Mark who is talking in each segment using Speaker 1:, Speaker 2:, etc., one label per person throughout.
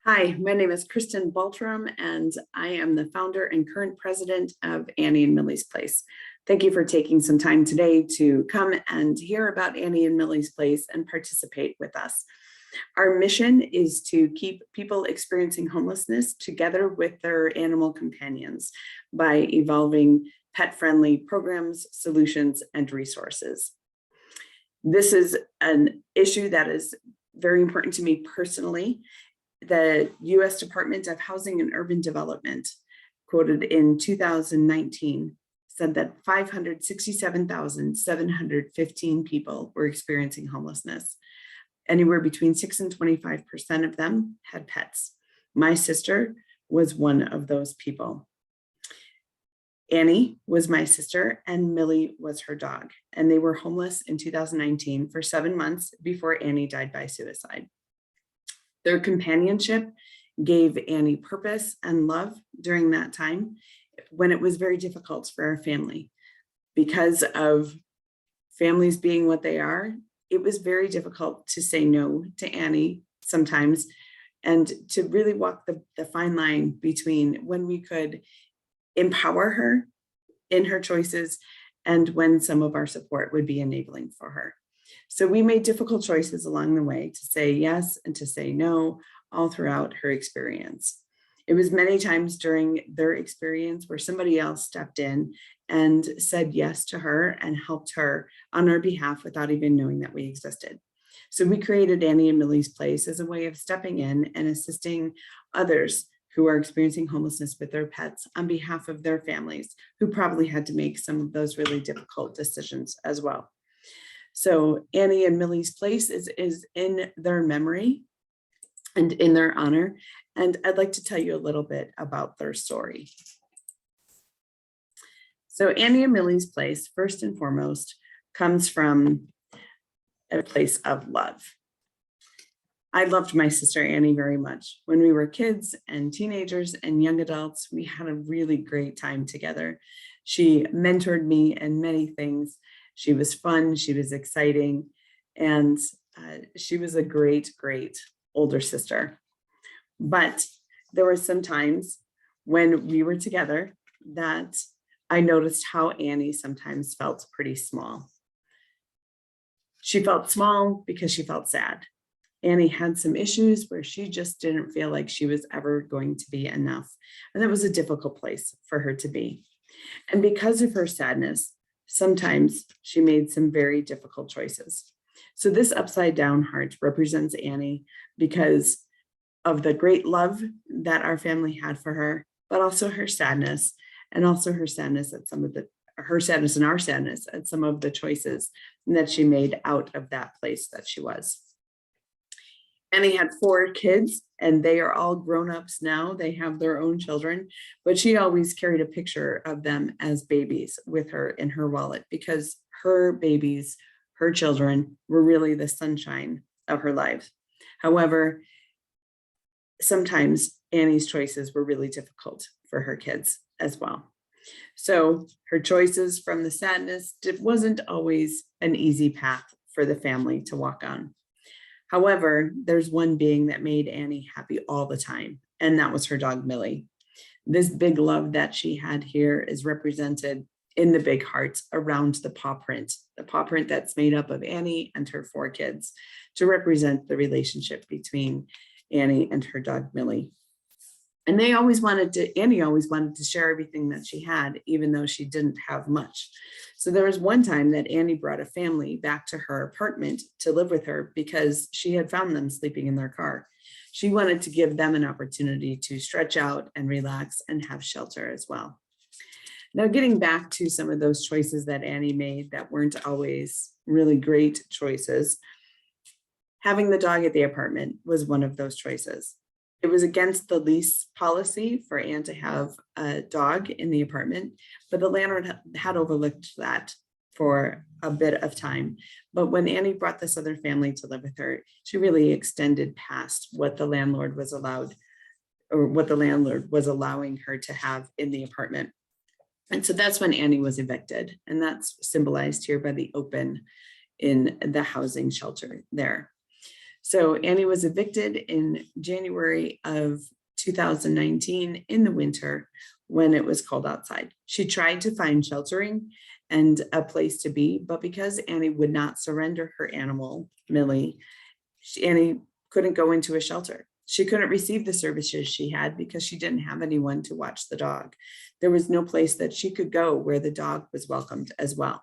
Speaker 1: Hi, my name is Kristen Baltram, and I am the founder and current president of Annie and Millie's Place. Thank you for taking some time today to come and hear about Annie and Millie's Place and participate with us. Our mission is to keep people experiencing homelessness together with their animal companions by evolving pet-friendly programs, solutions, and resources. This is an issue that is very important to me personally. The U.S. Department of Housing and Urban Development, quoted in 2019, said that 567,715 people were experiencing homelessness. Anywhere between 6 and 25% of them had pets. My sister was one of those people. Annie was my sister and Millie was her dog, and they were homeless in 2019 for 7 months before Annie died by suicide. Their companionship gave Annie purpose and love during that time when it was very difficult for our family. Because of families being what they are, it was very difficult to say no to Annie sometimes and to really walk the fine line between when we could empower her in her choices and when some of our support would be enabling for her. So we made difficult choices along the way to say yes and to say no all throughout her experience. It was many times during their experience where somebody else stepped in and said yes to her and helped her on our behalf without even knowing that we existed. So we created Annie and Millie's Place as a way of stepping in and assisting others who are experiencing homelessness with their pets on behalf of their families who probably had to make some of those really difficult decisions as well. So Annie and Millie's Place is in their memory and in their honor. And I'd like to tell you a little bit about their story. So Annie and Millie's Place, first and foremost, comes from a place of love. I loved my sister Annie very much. When we were kids and teenagers and young adults, we had a really great time together. She mentored me in many things. She was fun, she was exciting, and she was a great, great older sister. But there were some times when we were together that I noticed how Annie sometimes felt pretty small. She felt small because she felt sad. Annie had some issues where she just didn't feel like she was ever going to be enough. And that was a difficult place for her to be. And because of her sadness, sometimes she made some very difficult choices. So this upside down heart represents Annie because of the great love that our family had for her, but also her sadness, and also her sadness at her sadness and our sadness at some of the choices that she made out of that place that she was. Annie had 4 kids and they are all grown-ups now. They have their own children, but she always carried a picture of them as babies with her in her wallet because her babies, her children, were really the sunshine of her life. However, sometimes Annie's choices were really difficult for her kids as well. So her choices from the sadness, it wasn't always an easy path for the family to walk on. However, there's one being that made Annie happy all the time, and that was her dog, Millie. This big love that she had here is represented in the big heart around the paw print that's made up of Annie and her 4 kids to represent the relationship between Annie and her dog, Millie. And Annie always wanted to share everything that she had, even though she didn't have much. So there was one time that Annie brought a family back to her apartment to live with her because she had found them sleeping in their car. She wanted to give them an opportunity to stretch out and relax and have shelter as well. Now, getting back to some of those choices that Annie made that weren't always really great choices, having the dog at the apartment was one of those choices. It was against the lease policy for Anne to have a dog in the apartment, but the landlord had overlooked that for a bit of time. But when Annie brought this other family to live with her, she really extended past what the landlord was allowed, or what the landlord was allowing her to have in the apartment. And so that's when Annie was evicted. And that's symbolized here by the open in the housing shelter there. So Annie was evicted in January of 2019 in the winter when it was cold outside. She tried to find sheltering and a place to be, but because Annie would not surrender her animal, Millie, Annie couldn't go into a shelter. She couldn't receive the services she had because she didn't have anyone to watch the dog. There was no place that she could go where the dog was welcomed as well.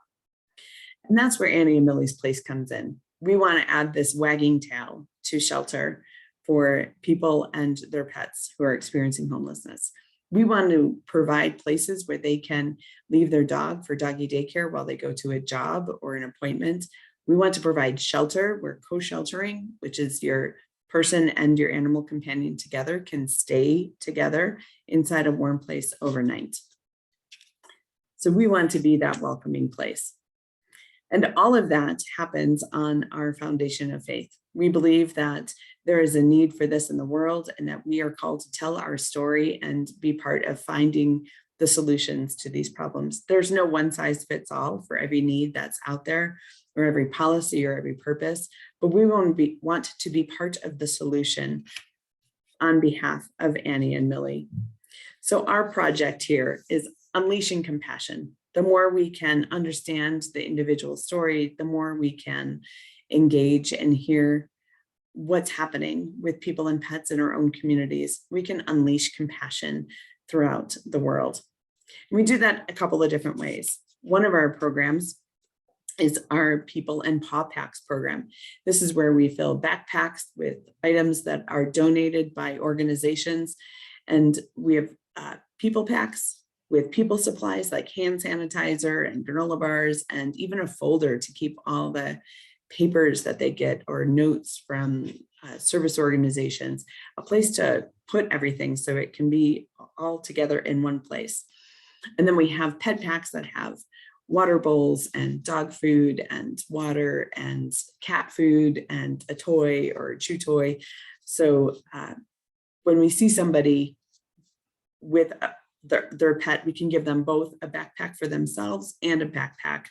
Speaker 1: And that's where Annie and Millie's place comes in. We want to add this wagging tail to shelter for people and their pets who are experiencing homelessness. We want to provide places where they can leave their dog for doggy daycare while they go to a job or an appointment. We want to provide shelter where co-sheltering, which is your person and your animal companion together, can stay together inside a warm place overnight. So we want to be that welcoming place. And all of that happens on our foundation of faith. We believe that there is a need for this in the world and that we are called to tell our story and be part of finding the solutions to these problems. There's no one size fits all for every need that's out there or every policy or every purpose, but we want to be part of the solution on behalf of Annie and Millie. So our project here is unleashing compassion. The more we can understand the individual story, the more we can engage and hear what's happening with people and pets in our own communities. We can unleash compassion throughout the world. And we do that a couple of different ways. One of our programs is our People and Paw Packs program. This is where we fill backpacks with items that are donated by organizations. And we have people packs with people supplies like hand sanitizer and granola bars, and even a folder to keep all the papers that they get or notes from service organizations, a place to put everything so it can be all together in one place. And then we have pet packs that have water bowls and dog food and water and cat food and a toy or a chew toy. So when we see somebody with their pet, we can give them both a backpack for themselves and a backpack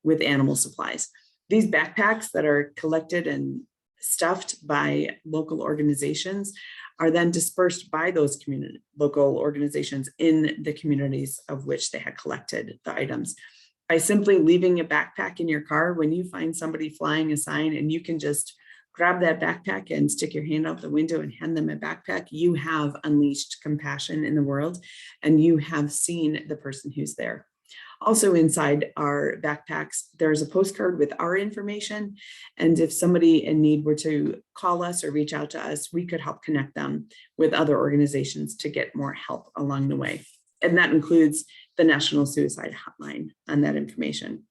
Speaker 1: with animal supplies. These backpacks that are collected and stuffed by local organizations are then dispersed by those local organizations in the communities of which they had collected the items. By simply leaving a backpack in your car, when you find somebody flying a sign and you can just grab that backpack and stick your hand out the window and hand them a backpack, you have unleashed compassion in the world and you have seen the person who's there. Also inside our backpacks, there's a postcard with our information. And if somebody in need were to call us or reach out to us, we could help connect them with other organizations to get more help along the way. And that includes the National Suicide Hotline on that information.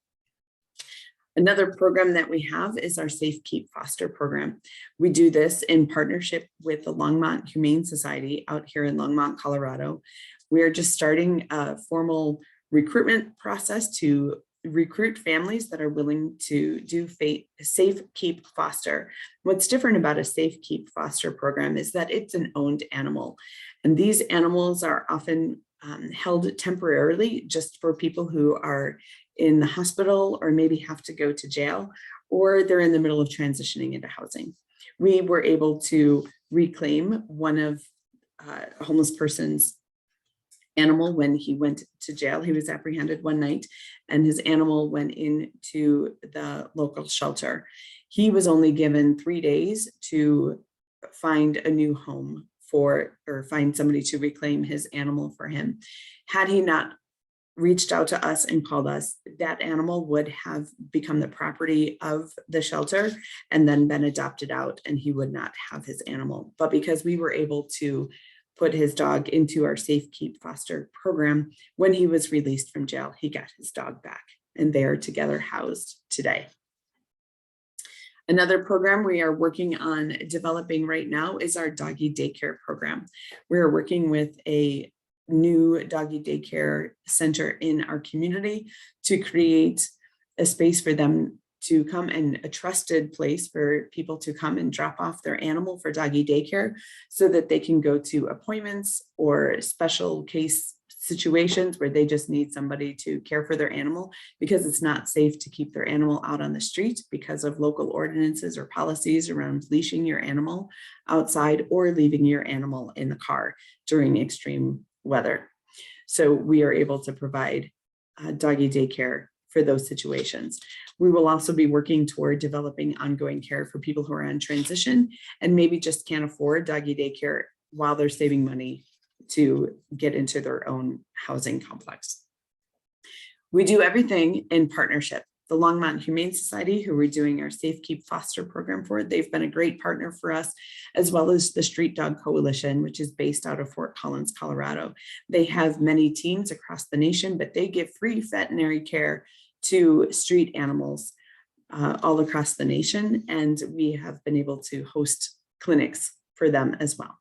Speaker 1: Another program that we have is our Safe Keep Foster program. We do this in partnership with the Longmont Humane Society out here in Longmont, Colorado. We are just starting a formal recruitment process to recruit families that are willing to do Safe Keep Foster. What's different about a Safe Keep Foster program is that it's an owned animal. And these animals are often held temporarily just for people who are in the hospital or maybe have to go to jail, or they're in the middle of transitioning into housing. We were able to reclaim one of a homeless person's animal when he went to jail. He was apprehended one night and his animal went into the local shelter. He was only given 3 days to find a new home or find somebody to reclaim his animal for him. Had he not reached out to us and called us, that animal would have become the property of the shelter and then been adopted out, and he would not have his animal. But because we were able to put his dog into our Safe Keep Foster program, when he was released from jail, he got his dog back, and they are together housed today. Another program we are working on developing right now is our doggy daycare program. We're working with a new doggy daycare center in our community to create a space for them to come, and a trusted place for people to come and drop off their animal for doggy daycare so that they can go to appointments or special case situations where they just need somebody to care for their animal because it's not safe to keep their animal out on the street because of local ordinances or policies around leashing your animal outside or leaving your animal in the car during extreme weather. So we are able to provide doggy daycare for those situations. We will also be working toward developing ongoing care for people who are on transition and maybe just can't afford doggy daycare while they're saving money to get into their own housing complex. We do everything in partnership. The Longmont Humane Society, who we're doing our Safe Keep Foster program for, they've been a great partner for us, as well as the Street Dog Coalition, which is based out of Fort Collins, Colorado. They have many teams across the nation, but they give free veterinary care to street animals all across the nation, and we have been able to host clinics for them as well.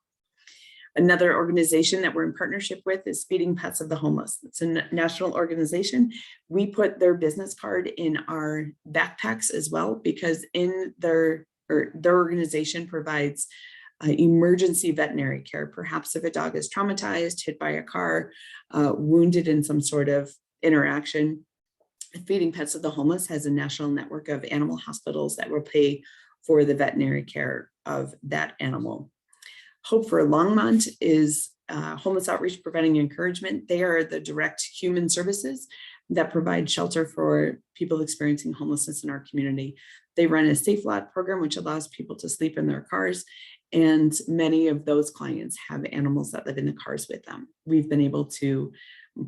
Speaker 1: Another organization that we're in partnership with is Feeding Pets of the Homeless. It's a national organization. We put their business card in our backpacks as well, because in their organization provides emergency veterinary care. Perhaps if a dog is traumatized, hit by a car, wounded in some sort of interaction. Feeding Pets of the Homeless has a national network of animal hospitals that will pay for the veterinary care of that animal. Hope for Longmont is Homeless Outreach, Preventing Encouragement. They are the direct human services that provide shelter for people experiencing homelessness in our community. They run a safe lot program, which allows people to sleep in their cars. And many of those clients have animals that live in the cars with them. We've been able to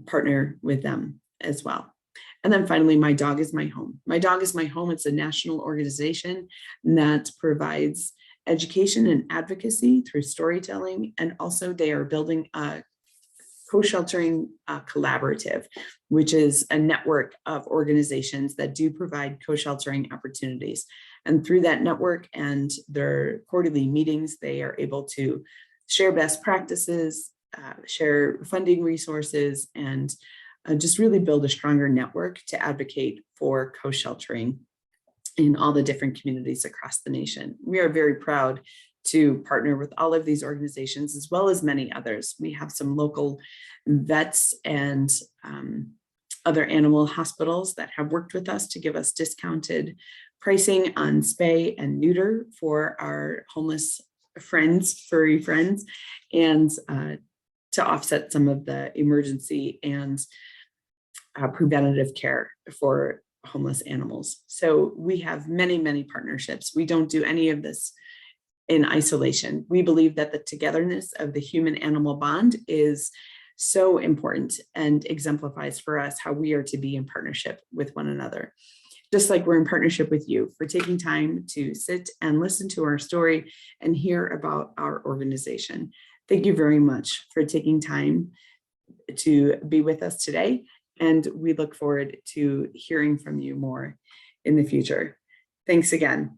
Speaker 1: partner with them as well. And then finally, My Dog is My Home. My Dog is My Home. It's a national organization that provides education and advocacy through storytelling. And also they are building a co-sheltering collaborative, which is a network of organizations that do provide co-sheltering opportunities. And through that network and their quarterly meetings, they are able to share best practices, share funding resources, and just really build a stronger network to advocate for co-sheltering in all the different communities across the nation. We are very proud to partner with all of these organizations, as well as many others. We have some local vets and other animal hospitals that have worked with us to give us discounted pricing on spay and neuter for our homeless friends, furry friends, and to offset some of the emergency and preventative care for homeless animals. So we have many, many partnerships. We don't do any of this in isolation. We believe that the togetherness of the human-animal bond is so important and exemplifies for us how we are to be in partnership with one another. Just like we're in partnership with you for taking time to sit and listen to our story and hear about our organization. Thank you very much for taking time to be with us today. And we look forward to hearing from you more in the future. Thanks again.